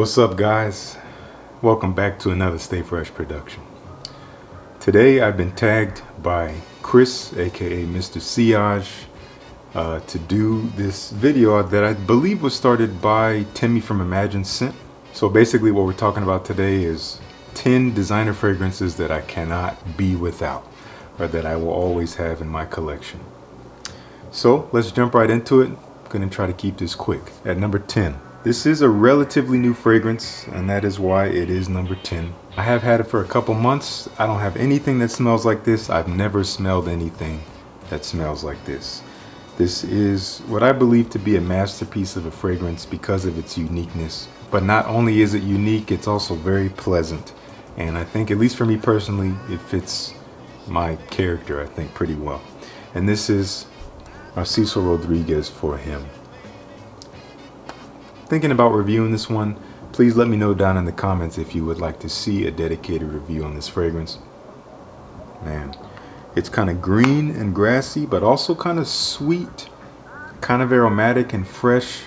What's up, guys? Welcome back to another Stay Fresh production. Today I've been tagged by Chris, aka Mr. Sillage, to do this video that I believe was started by Timmy from Imagine Scent. So basically what we're talking about today is 10 designer fragrances that I cannot be without, or that I will always have in my collection. So let's jump right into it. I'm gonna try to keep this quick. At number 10. This is a relatively new fragrance, and that is why it is number 10. I have had it for a couple months. I don't have anything that smells like this. I've never smelled anything that smells like this. This is what I believe to be a masterpiece of a fragrance because of its uniqueness. But not only is it unique, it's also very pleasant. And I think, at least for me personally, it fits my character, I think, pretty well. And this is Narciso Rodriguez for him. Thinking about reviewing this one, please let me know down in the comments if you would like to see a dedicated review on this fragrance. Man, it's kind of green and grassy, but also kind of sweet, kind of aromatic and fresh,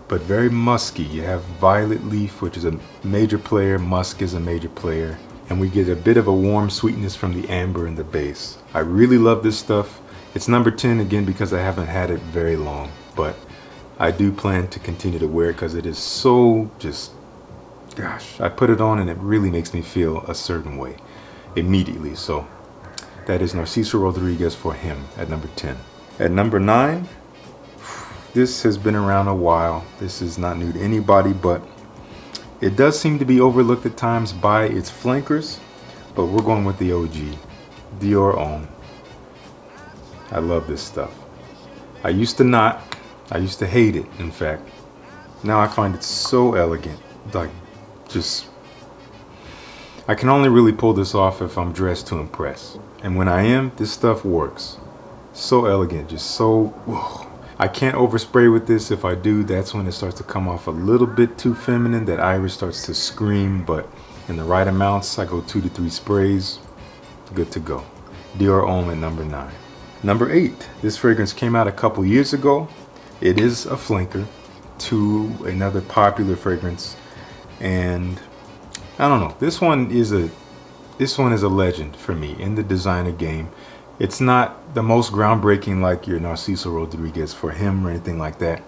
but very musky. You have violet leaf, which is a major player, musk is a major player, and we get a bit of a warm sweetness from the amber in the base. I really love this stuff. It's number 10 again because I haven't had it very long, but I do plan to continue to wear it because it is so just, gosh, I put it on and it really makes me feel a certain way immediately. So that is Narciso Rodriguez for him at number 10. At number 9, this has been around a while. This is not new to anybody, but it does seem to be overlooked at times by its flankers, but we're going with the OG, Dior Homme. I love this stuff. I used to hate it, in fact. Now I find it so elegant. Like, just, I can only really pull this off if I'm dressed to impress. And when I am, this stuff works. So elegant, just so, whoa. I can't overspray with this. If I do, that's when it starts to come off a little bit too feminine. That iris starts to scream, but in the right amounts, I go 2 to 3 sprays. Good to go. Dior Homme at number 9. Number 8, this fragrance came out a couple years ago. It is a flanker to another popular fragrance, and I don't know. This one is a legend for me in the designer game. It's not the most groundbreaking like your Narciso Rodriguez for him or anything like that,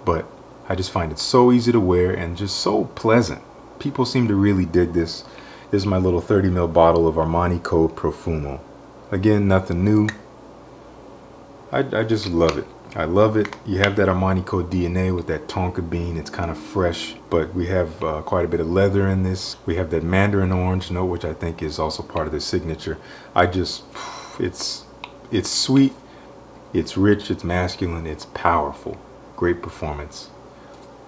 but I just find it so easy to wear and just so pleasant. People seem to really dig this. This is my little 30 ml bottle of Armani code Profumo. Again, nothing new. I just love it. I love it. You have that Armani code DNA with that tonka bean. It's kind of fresh, but we have quite a bit of leather in this. We have that mandarin orange note, which I think is also part of the signature. It's sweet, it's rich, it's masculine, it's powerful. Great performance.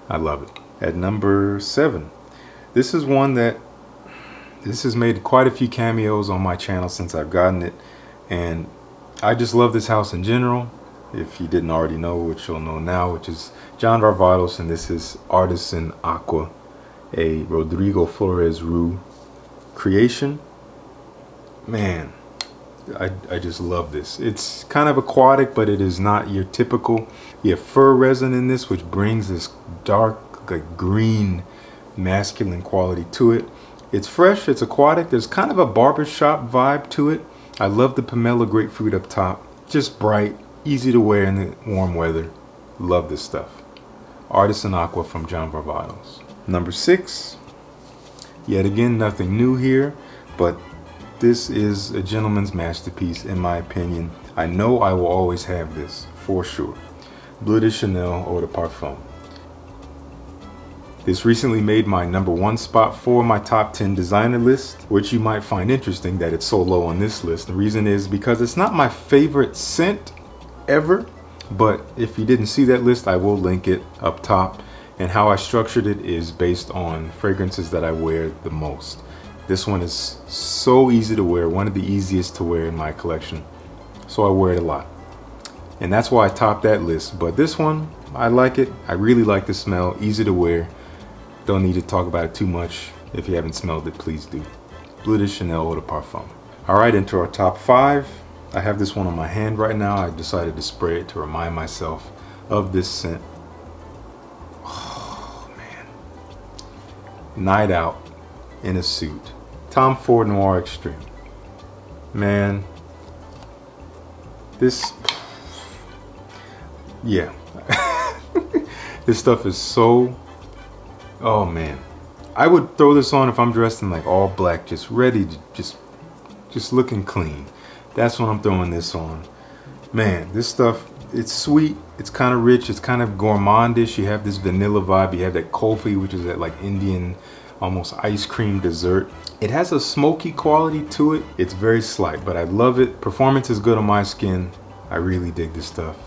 I love it. At number 7, this is one that this has made quite a few cameos on my channel since I've gotten it, and I just love this house in general. If you didn't already know, which you'll know now, which is John Varvatos, and this is Artisan Acqua, a Rodrigo Flores Roux creation. Man, I just love this. It's kind of aquatic, but it is not your typical. You have fur resin in this, which brings this dark, like green, masculine quality to it. It's fresh, it's aquatic. There's kind of a barbershop vibe to it. I love the pomelo grapefruit up top. Just bright, easy to wear in the warm weather. Love this stuff. Artisan Acqua from John Varvatos. Number 6. Yet again, nothing new here, but this is a gentleman's masterpiece in my opinion. I know I will always have this, for sure. Bleu de Chanel Eau de Parfum. This recently made my number 1 spot for my top 10 designer list, which you might find interesting that it's so low on this list. The reason is because it's not my favorite scent ever, but if you didn't see that list, I will link it up top. And how I structured it is based on fragrances that I wear the most. This one is so easy to wear, one of the easiest to wear in my collection, so I wear it a lot, and that's why I topped that list. But this one, I like it. I really like the smell, easy to wear. Don't need to talk about it too much. If you haven't smelled it, please do. Bleu de Chanel Eau de Parfum. All right, into our top 5. I have this one on my hand right now. I decided to spray it to remind myself of this scent. Oh man, night out in a suit. Tom Ford Noir Extreme. Man, this, yeah. This stuff is so, oh man. I would throw this on if I'm dressed in like all black, just ready to just looking clean. That's when I'm throwing this on. Man, this stuff, it's sweet, it's kind of rich, it's kind of gourmandish. You have this vanilla vibe, you have that kulfi, which is that like Indian, almost ice cream dessert. It has a smoky quality to it. It's very slight, but I love it. Performance is good on my skin. I really dig this stuff.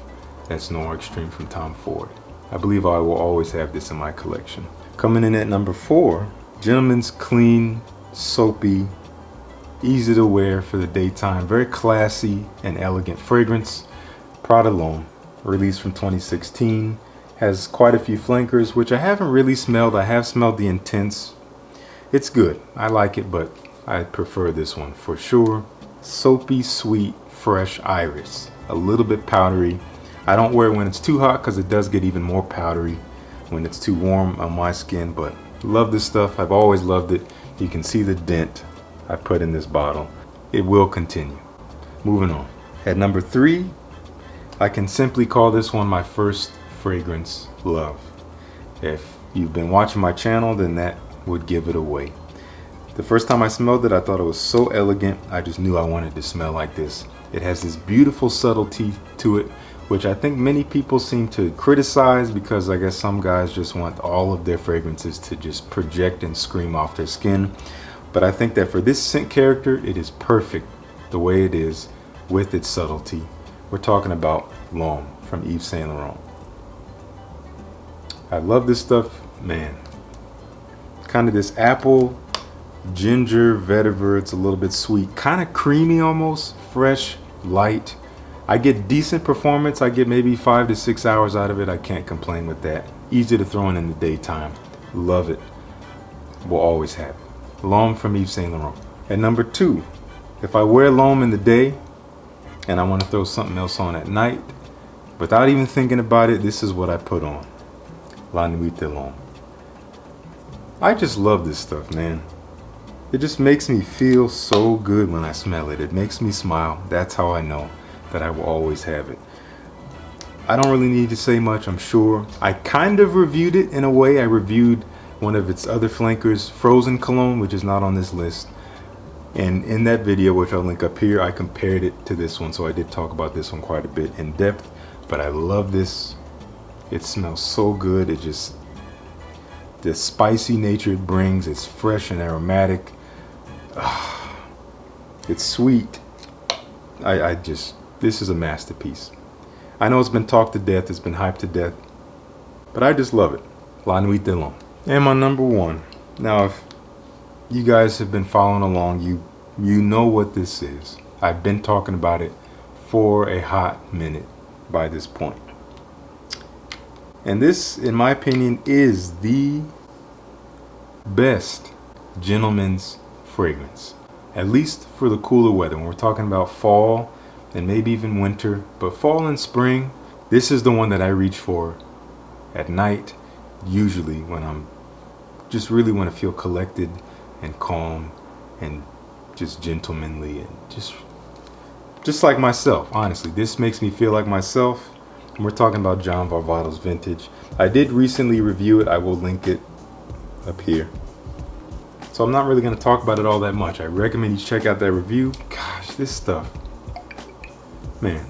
That's Noir Extreme from Tom Ford. I believe I will always have this in my collection. Coming in at number 4, Gentleman's Clean, Soapy, easy to wear for the daytime, very classy and elegant fragrance. Prada L'Homme, released from 2016, has quite a few flankers, which I haven't really smelled. I have smelled the Intense. It's good, I like it, but I prefer this one for sure. Soapy, sweet, fresh iris, a little bit powdery. I don't wear it when it's too hot because it does get even more powdery when it's too warm on my skin, but love this stuff. I've always loved it. You can see the dent I put in this bottle. It will continue. Moving on. At number 3, I can simply call this one my first fragrance love. If you've been watching my channel, then that would give it away. The first time I smelled it, I thought it was so elegant. I just knew I wanted to smell like this. It has this beautiful subtlety to it, which I think many people seem to criticize because I guess some guys just want all of their fragrances to just project and scream off their skin. But I think that for this scent character, it is perfect the way it is with its subtlety. We're talking about L'Homme from Yves Saint Laurent. I love this stuff, man. Kind of this apple, ginger, vetiver. It's a little bit sweet, kind of creamy almost, fresh, light. I get decent performance. I get maybe 5 to 6 hours out of it. I can't complain with that. Easy to throw in the daytime. Love it. Will always have it. L'Homme from Yves Saint Laurent. At number 2, if I wear L'Homme in the day and I want to throw something else on at night, without even thinking about it, this is what I put on. La Nuit de L'Homme. I just love this stuff, man. It just makes me feel so good when I smell it. It makes me smile. That's how I know that I will always have it. I don't really need to say much, I'm sure. I kind of reviewed it in a way. I reviewed one of its other flankers, Frozen Cologne, which is not on this list. And in that video, which I'll link up here, I compared it to this one. So I did talk about this one quite a bit in depth, but I love this. It smells so good. It just, the spicy nature it brings, it's fresh and aromatic. It's sweet. This is a masterpiece. I know it's been talked to death, it's been hyped to death, but I just love it. La Nuit de L'Homme. And my number 1. Now, if you guys have been following along, you know what this is. I've been talking about it for a hot minute by this point. And this, in my opinion, is the best gentleman's fragrance. At least for the cooler weather. When we're talking about fall and maybe even winter, but fall and spring, this is the one that I reach for at night, usually when I'm just really want to feel collected and calm and just gentlemanly and just like myself. Honestly, this makes me feel like myself. And we're talking about John Varvatos Vintage. I did recently review it. I will link it up here. So I'm not really going to talk about it all that much. I recommend you check out that review. Gosh, this stuff, man,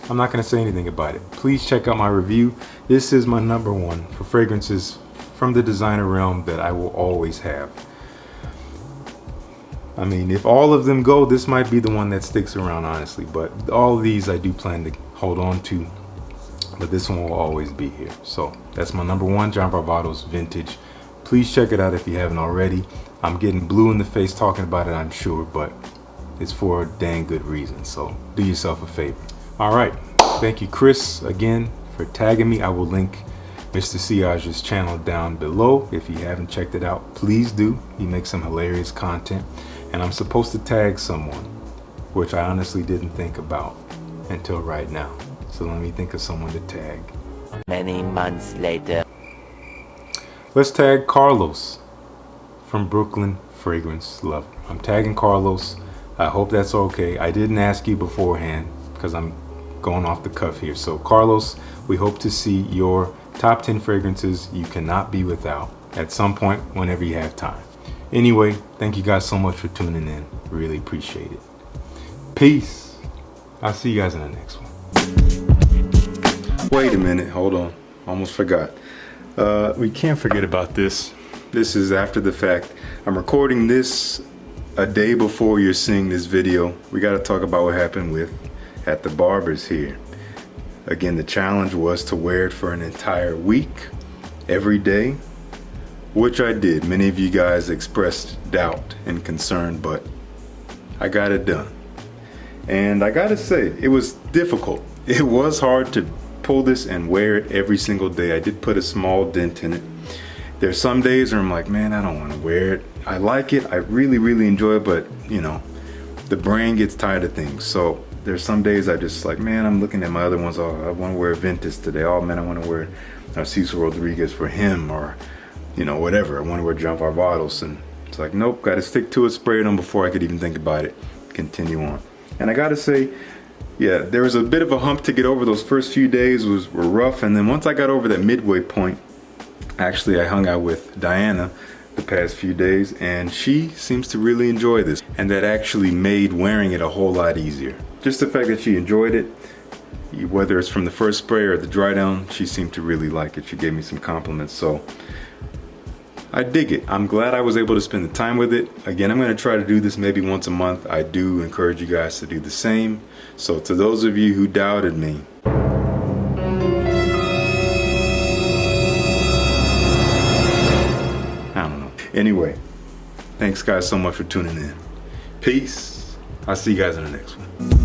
I'm not going to say anything about it. Please check out my review. This is my number 1 for fragrances from the designer realm that I will always have. I mean, if all of them go, this might be the one that sticks around, honestly. But all of these I do plan to hold on to. But this one will always be here. So that's my number 1, John Varvatos Vintage. Please check it out if you haven't already. I'm getting blue in the face talking about it, I'm sure, but it's for a dang good reason. So do yourself a favor. All right. Thank you, Chris, again, for tagging me. I will link Mr. Sillage's channel down below. If you haven't checked it out, please do. He makes some hilarious content. And I'm supposed to tag someone, which I honestly didn't think about until right now. So let me think of someone to tag. Many months later. let's tag Carlos from Brooklyn Fragrance Love. I'm tagging Carlos. I hope that's okay. I didn't ask you beforehand because I'm going off the cuff here. So Carlos, we hope to see your top 10 fragrances you cannot be without at some point whenever you have time. Anyway, thank you guys so much for tuning in. Really appreciate it. Peace. I'll see you guys in the next one. Wait a minute, hold on. Almost forgot. We can't forget about this. This is after the fact. I'm recording this a day before you're seeing this video. We got to talk about what happened at the barber's here. Again, the challenge was to wear it for an entire week, every day, which I did. Many of you guys expressed doubt and concern, but I got it done. And I gotta say, it was difficult. It was hard to pull this and wear it every single day. I did put a small dent in it. There's some days where I'm like, man, I don't want to wear it. I like it, I really, really enjoy it, but you know, the brain gets tired of things. So there's some days I just like, man, I'm looking at my other ones. Oh, I want to wear Ventus today. Oh man, I want to wear Narciso Rodriguez for him, or you know, whatever. I want to wear John Varvatos, and it's like, nope, got to stick to it, spray it on before I could even think about it. Continue on. And I gotta say, yeah, there was a bit of a hump to get over. Those first few days were rough, and then once I got over that midway point, actually I hung out with Diana the past few days, and she seems to really enjoy this, and that actually made wearing it a whole lot easier. Just the fact that she enjoyed it, whether it's from the first spray or the dry down, she seemed to really like it. She gave me some compliments, so I dig it. I'm glad I was able to spend the time with it. Again, I'm going to try to do this maybe once a month. I do encourage you guys to do the same. So to those of you who doubted me, I don't know. Anyway, thanks guys so much for tuning in. Peace. I'll see you guys in the next one.